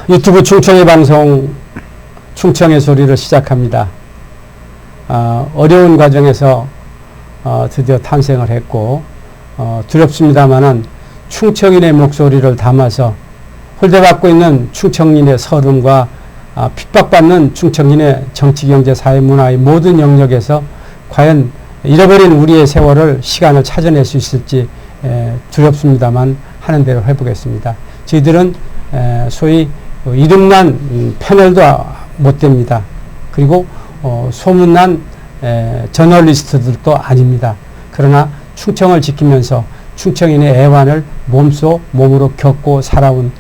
유튜브 충청의 방송 충청의 소리를 시작합니다. 어려운 과정에서 드디어 탄생을 했고 두렵습니다마는 충청인의 목소리를 담아서 홀대받고 있는 충청인의 서름과 핍박받는 충청인의 정치, 경제, 사회, 문화의 모든 영역에서 과연 잃어버린 우리의 세월을 시간을 찾아낼 수 있을지 두렵습니다만 하는 대로 해보겠습니다. 저희들은 소위 이름난 패널도 못 됩니다. 그리고 소문난 저널리스트들도 아닙니다. 그러나 충청을 지키면서 충청인의 애환을 몸으로 겪고 살아온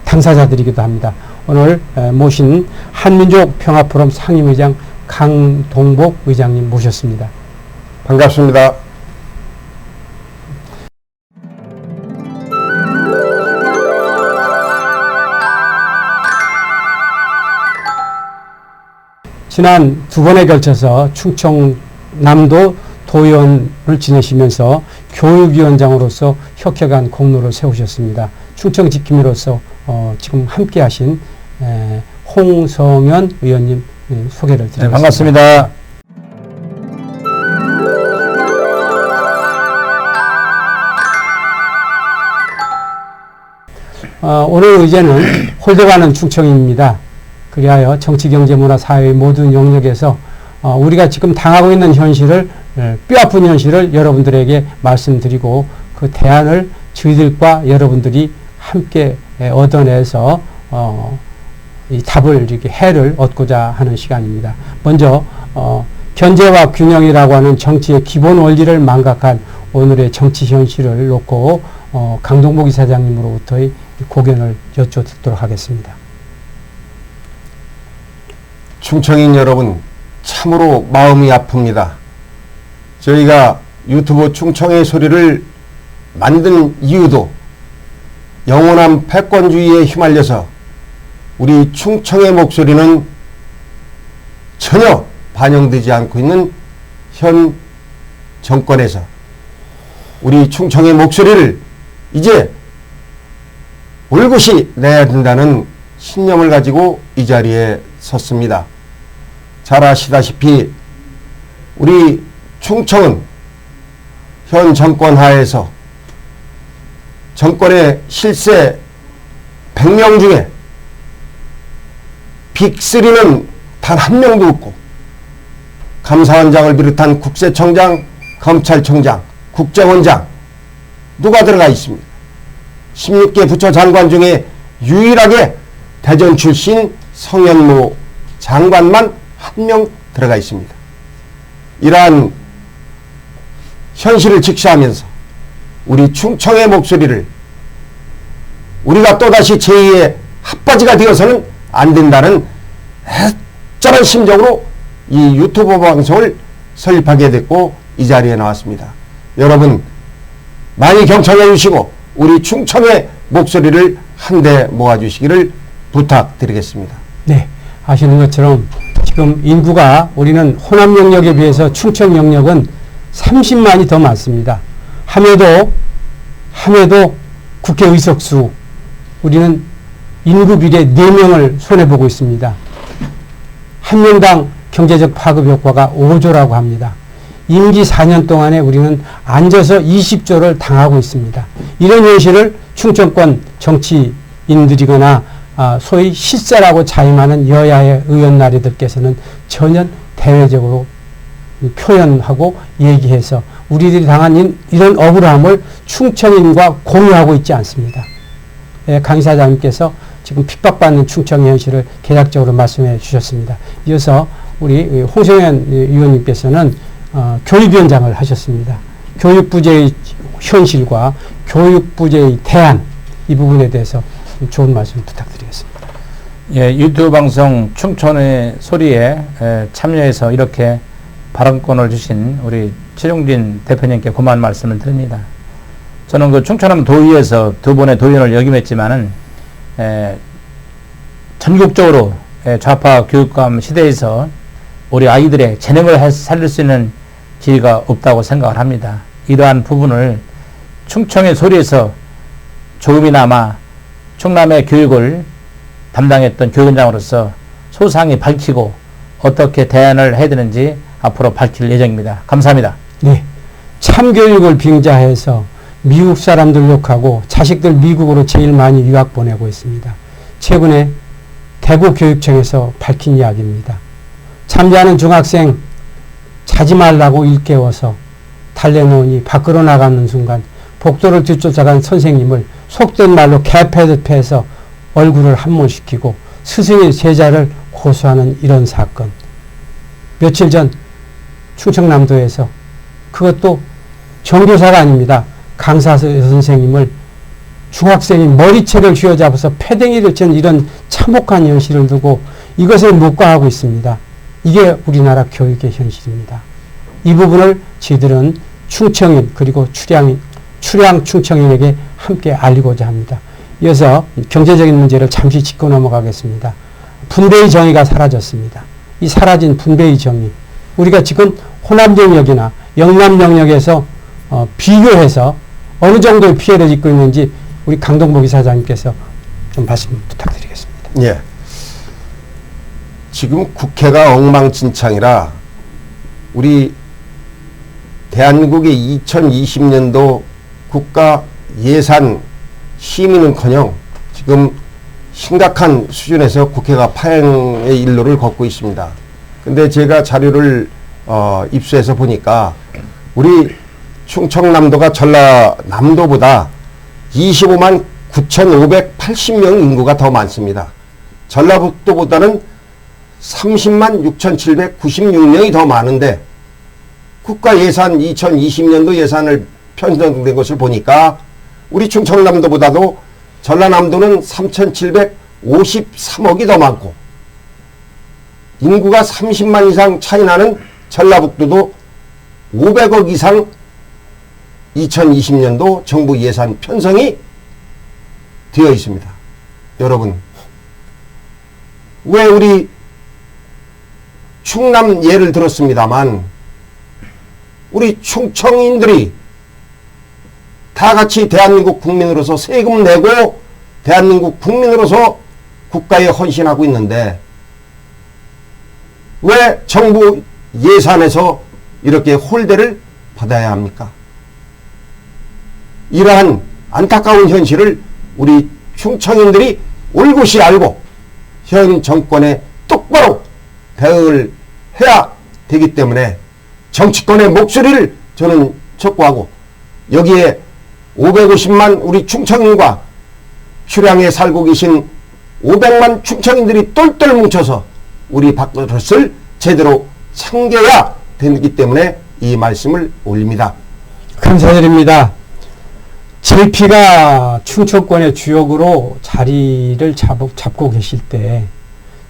당사자들이기도 합니다. 오늘 모신 한민족 평화포럼 상임의장 강동복 의장님 모셨습니다. 반갑습니다. 지난 두 번에 걸쳐서 충청남도 도의원을 지내시면서 교육위원장으로서 혁혁한 공로를 세우셨습니다. 충청 지킴이로서 지금 함께 하신 홍성현 의원님 소개를 드리겠습니다. 네, 반갑습니다. 오늘 의제는 홀대가는 충청입니다. 그리하여 정치, 경제, 문화, 사회의 모든 영역에서 우리가 지금 당하고 있는 현실을 뼈아픈 현실을 여러분들에게 말씀드리고 그 대안을 저희들과 여러분들이 함께 얻어내서 이 답을 이렇게 해를 얻고자 하는 시간입니다. 먼저 견제와 균형이라고 하는 정치의 기본 원리를 망각한 오늘의 정치 현실을 놓고 강동복 이사장님으로부터의 고견을 여쭤듣도록 하겠습니다. 충청인 여러분, 참으로 마음이 아픕니다. 저희가 유튜브 충청의 소리를 만든 이유도 영원한 패권주의에 휘말려서 우리 충청의 목소리는 전혀 반영되지 않고 있는 현 정권에서 우리 충청의 목소리를 이제 올곧이 내야 된다는 신념을 가지고 이 자리에 섰습니다. 잘 아시다시피 우리 충청은 현 정권 하에서 정권의 실세 100명 중에 빅3는 단 한 명도 없고 감사원장을 비롯한 국세청장, 검찰총장, 국정원장 누가 들어가 있습니다. 16개 부처 장관 중에 유일하게 대전 출신 성현모 장관만 한 명 들어가 있습니다. 이러한 현실을 직시하면서 우리 충청의 목소리를 우리가 또다시 제2의 핫바지가 되어서는 안 된다는 애절한 심정으로 이 유튜브 방송을 설립하게 됐고 이 자리에 나왔습니다. 여러분 많이 경청해 주시고 우리 충청의 목소리를 한데 모아주시기를 부탁드리겠습니다. 네, 아시는 것처럼 지금 인구가 우리는 호남 영역에 비해서 충청 영역은 30만이 더 많습니다. 함에도 국회 의석수 우리는 인구 비례 4명을 손해보고 있습니다. 한 명당 경제적 파급 효과가 5조라고 합니다. 임기 4년 동안에 우리는 앉아서 20조를 당하고 있습니다. 이런 현실을 충청권 정치인들이거나 소위 실세라고 자임하는 여야의 의원 나리들께서는 전혀 대외적으로 표현하고 얘기해서 우리들이 당한 이런 억울함을 충청인과 공유하고 있지 않습니다. 강 이사장님께서 지금 핍박받는 충청의 현실을 개략적으로 말씀해 주셨습니다. 이어서 우리 홍성현 의원님께서는 교육위원장을 하셨습니다. 교육부제의 현실과 교육부제의 대안 이 부분에 대해서 좋은 말씀 부탁드리겠습니다. 예, 유튜브 방송 충청의 소리에 참여해서 이렇게 발언권을 주신 우리 최종진 대표님께 고마운 말씀을 드립니다. 저는 그 충청남 도의에서 두 번의 도의원을 역임했지만은 전국적으로 좌파 교육감 시대에서 우리 아이들의 재능을 살릴 수 있는 기회가 없다고 생각을 합니다. 이러한 부분을 충청의 소리에서 조금이나마 충남의 교육을 담당했던 교육원장으로서 소상히 밝히고 어떻게 대안을 해야 되는지 앞으로 밝힐 예정입니다. 감사합니다. 네. 참교육을 빙자해서 미국 사람들 욕하고 자식들 미국으로 제일 많이 유학 보내고 있습니다. 최근에 대구교육청에서 밝힌 이야기입니다. 참여하는 중학생 자지 말라고 일깨워서 달래놓으니 밖으로 나가는 순간 복도를 뒤쫓아간 선생님을 속된 말로 개패듯 패서 얼굴을 함몰시키고 스승의 제자를 고소하는 이런 사건. 며칠 전 충청남도에서 그것도 정교사가 아닙니다. 강사 선생님을 중학생이 머리채를 휘어잡아서 패댕이를 친 이런 참혹한 현실을 두고 이것을 묵과하고 있습니다. 이게 우리나라 교육의 현실입니다. 이 부분을 저희들은 충청인 그리고 출양 충청인에게 함께 알리고자 합니다. 이어서 경제적인 문제를 잠시 짚고 넘어가겠습니다. 분배의 정의가 사라졌습니다. 이 사라진 분배의 정의, 우리가 지금 호남 영역이나 영남 영역에서 비교해서 어느 정도의 피해를 입고 있는지 우리 강동복 이사장님께서 좀 말씀 부탁드리겠습니다. 예. 지금 국회가 엉망진창이라 우리 대한민국의 2020년도 국가 예산 심의는커녕 지금 심각한 수준에서 국회가 파행의 일로를 걷고 있습니다. 근데 제가 자료를 입수해서 보니까 우리 충청남도가 전라남도보다 25만 9,580명 인구가 더 많습니다. 전라북도보다는 30만 6,796명이 더 많은데 국가 예산 2020년도 예산을 편성된 것을 보니까 우리 충청남도보다도 전라남도는 3,753억이 더 많고 인구가 30만 이상 차이 나는 전라북도도 500억 이상 2020년도 정부 예산 편성이 되어 있습니다. 여러분, 왜 우리 충남 예를 들었습니다만 우리 충청인들이 다 같이 대한민국 국민으로서 세금 내고 대한민국 국민으로서 국가에 헌신하고 있는데 왜 정부 예산에서 이렇게 홀대를 받아야 합니까? 이러한 안타까운 현실을 우리 충청인들이 올곧이 알고 현 정권에 똑바로 대응을 해야 되기 때문에 정치권의 목소리를 저는 촉구하고 여기에 550만 우리 충청인과 휴량에 살고 계신 500만 충청인들이 똘똘 뭉쳐서 우리 밥그릇을 제대로 챙겨야 되기 때문에 이 말씀을 올립니다. 감사드립니다. JP가 충청권의 주역으로 자리를 잡고 계실 때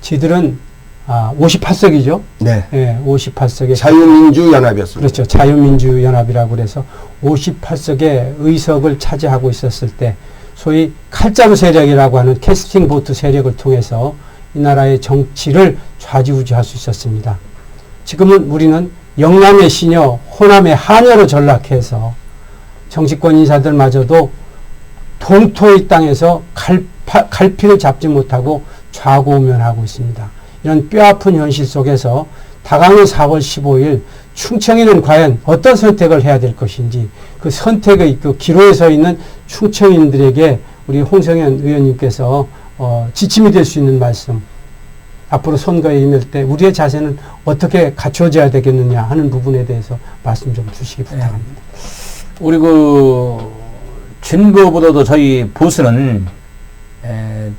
저희들은 58석이죠. 네. 네, 58석의 자유민주연합이었습니다. 그렇죠. 자유민주연합이라고 그래서 58석의 의석을 차지하고 있었을 때 소위 칼자루 세력이라고 하는 캐스팅 보트 세력을 통해서 이 나라의 정치를 좌지우지할 수 있었습니다. 지금은 우리는 영남의 시녀, 호남의 하녀로 전락해서 정치권 인사들마저도 동토의 땅에서 갈피를 잡지 못하고 좌고우면하고 있습니다. 이런 뼈아픈 현실 속에서 다가오는 4월 15일 충청인은 과연 어떤 선택을 해야 될 것인지 그 선택의 그 기로에 서 있는 충청인들에게 우리 홍성현 의원님께서 지침이 될 수 있는 말씀, 앞으로 선거에 임할 때 우리의 자세는 어떻게 갖춰져야 되겠느냐 하는 부분에 대해서 말씀 좀 주시기 부탁합니다. 우리 진보보다도 저희 보수는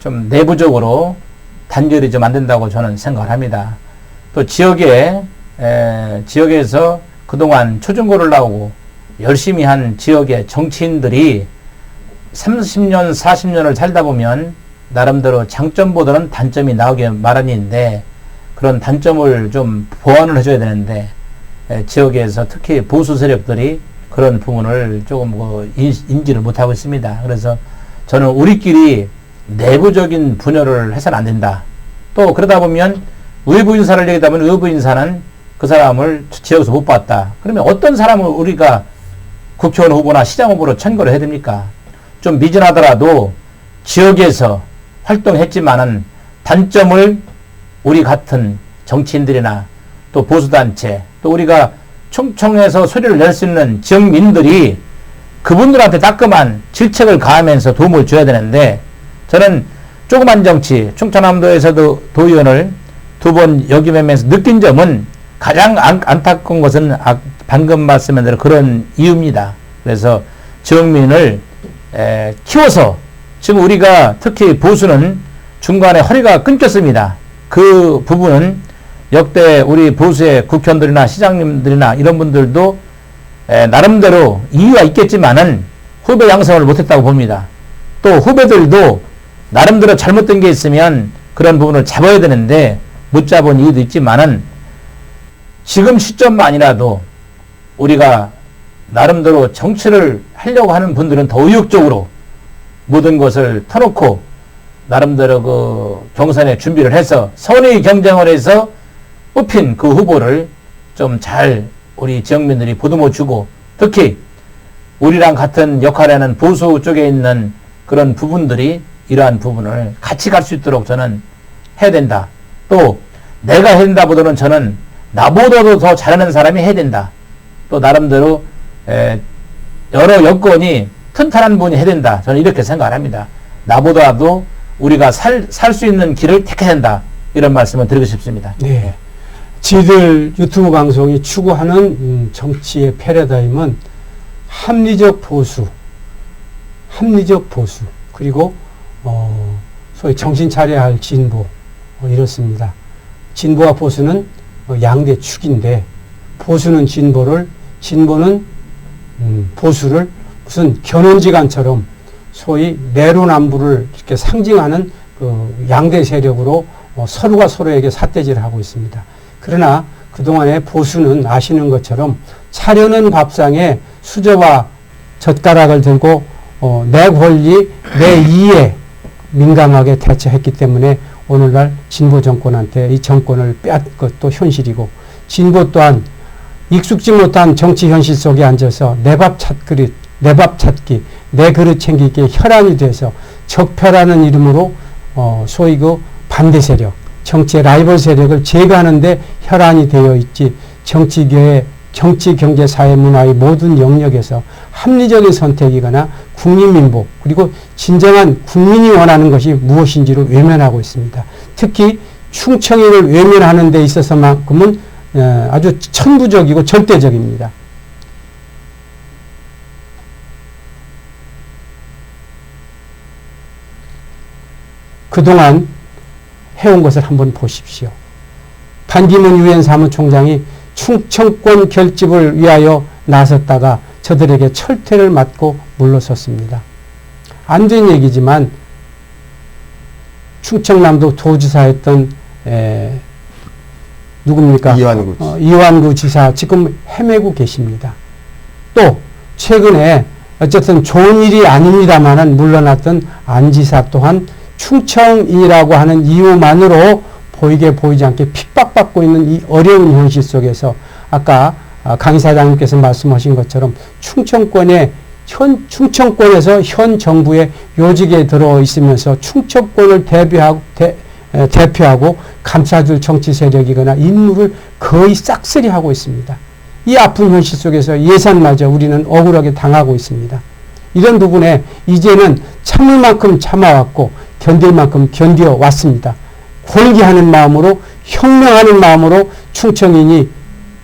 좀 내부적으로 단결이 좀 안 된다고 저는 생각을 합니다. 또 지역에서 그동안 초중고를 나오고 열심히 한 지역의 정치인들이 30년, 40년을 살다 보면 나름대로 장점보다는 단점이 나오게 마련인데 그런 단점을 좀 보완을 해줘야 되는데 지역에서 특히 보수 세력들이 그런 부분을 조금 인지를 못하고 있습니다. 그래서 저는 우리끼리 내부적인 분열을 해서는 안 된다. 또 그러다 보면 외부 인사를 얘기하다 보면 외부 인사는 그 사람을 지역에서 못 봤다. 그러면 어떤 사람을 우리가 국회의원 후보나 시장 후보로 천거를 해야 됩니까? 좀 미진하더라도 지역에서 활동했지만은 단점을 우리 같은 정치인들이나 또 보수단체 또 우리가 충청에서 소리를 낼 수 있는 지역민들이 그분들한테 따끔한 질책을 가하면서 도움을 줘야 되는데, 저는 조그만 정치 충청남도에서도 도의원을 2번 역임하면서 느낀 점은, 가장 안타까운 것은 방금 말씀한 대로 그런 이유입니다. 그래서 지역민을 키워서, 지금 우리가 특히 보수는 중간에 허리가 끊겼습니다. 그 부분은 역대 우리 보수의 국회의원들이나 시장님들이나 이런 분들도 나름대로 이유가 있겠지만은 후배 양성을 못했다고 봅니다. 또 후배들도 나름대로 잘못된 게 있으면 그런 부분을 잡아야 되는데 못 잡은 이유도 있지만은, 지금 시점만이라도 우리가 나름대로 정치를 하려고 하는 분들은 더 의욕적으로 모든 것을 터놓고 나름대로 그 경선에 준비를 해서 선의 경쟁을 해서 뽑힌 그 후보를 좀 잘 우리 지역민들이 보듬어 주고, 특히 우리랑 같은 역할을 하는 보수 쪽에 있는 그런 부분들이 이러한 부분을 같이 갈 수 있도록 저는 해야 된다. 또 내가 해야 된다보다는 저는 나보다도 더 잘하는 사람이 해야 된다. 또 나름대로 여러 여건이 튼튼한 분이 해야 된다. 저는 이렇게 생각을 합니다. 나보다도 우리가 살 수 있는 길을 택해야 된다. 이런 말씀을 드리고 싶습니다. 네. 지들 유튜브 방송이 추구하는 정치의 패러다임은 합리적 보수, 그리고 소위 정신 차려야 할 진보, 이렇습니다. 진보와 보수는 양대 축인데, 보수는 진보는 보수를 무슨 견원지간처럼 소위 내로남불을 이렇게 상징하는 그 양대 세력으로 서로가 서로에게 삿대질을 하고 있습니다. 그러나 그동안에 보수는 아시는 것처럼 차려는 밥상에 수저와 젓가락을 들고 내 권리, 내 이에 민감하게 대처했기 때문에 오늘날 진보 정권한테 이 정권을 빼앗은 것도 현실이고, 진보 또한 익숙지 못한 정치 현실 속에 앉아서 내 밥 찾기, 내 그릇 챙기기에 혈안이 돼서 적폐라는 이름으로 소위 그 반대 세력, 정치의 라이벌 세력을 제거하는데 혈안이 되어 있지, 정치, 경제, 사회, 문화의 모든 영역에서 합리적인 선택이거나 국민민복, 그리고 진정한 국민이 원하는 것이 무엇인지를 외면하고 있습니다. 특히 충청인을 외면하는 데 있어서만큼은 아주 천부적이고 절대적입니다. 그동안 해온 것을 한번 보십시오. 반기문 유엔 사무총장이 충청권 결집을 위하여 나섰다가 저들에게 철퇴를 맞고 물러섰습니다. 안 된 얘기지만 충청남도 도지사였던 누굽니까? 이완구 지사 지금 헤매고 계십니다. 또 최근에 어쨌든 좋은 일이 아닙니다만은 물러났던 안 지사 또한 충청이라고 하는 이유만으로 보이게 보이지 않게 핍박받고 있는 이 어려운 현실 속에서 아까 강 이사장님께서 말씀하신 것처럼 충청권에서 현 정부의 요직에 들어 있으면서 충청권을 대표하고 감싸줄 정치 세력이거나 인물을 거의 싹쓸이하고 있습니다. 이 아픈 현실 속에서 예산마저 우리는 억울하게 당하고 있습니다. 이런 부분에 이제는 참을 만큼 참아왔고 견딜 만큼 견뎌왔습니다. 골기하는 마음으로, 혁명하는 마음으로 충청인이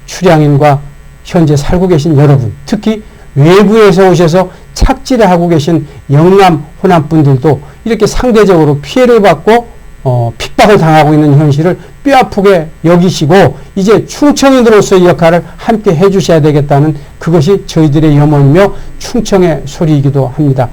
출향인과 현재 살고 계신 여러분, 특히 외부에서 오셔서 착지를 하고 계신 영남, 호남 분들도 이렇게 상대적으로 피해를 받고 핍박을 당하고 있는 현실을 뼈아프게 여기시고 이제 충청인으로서의 역할을 함께 해주셔야 되겠다는, 그것이 저희들의 염원이며 충청의 소리이기도 합니다.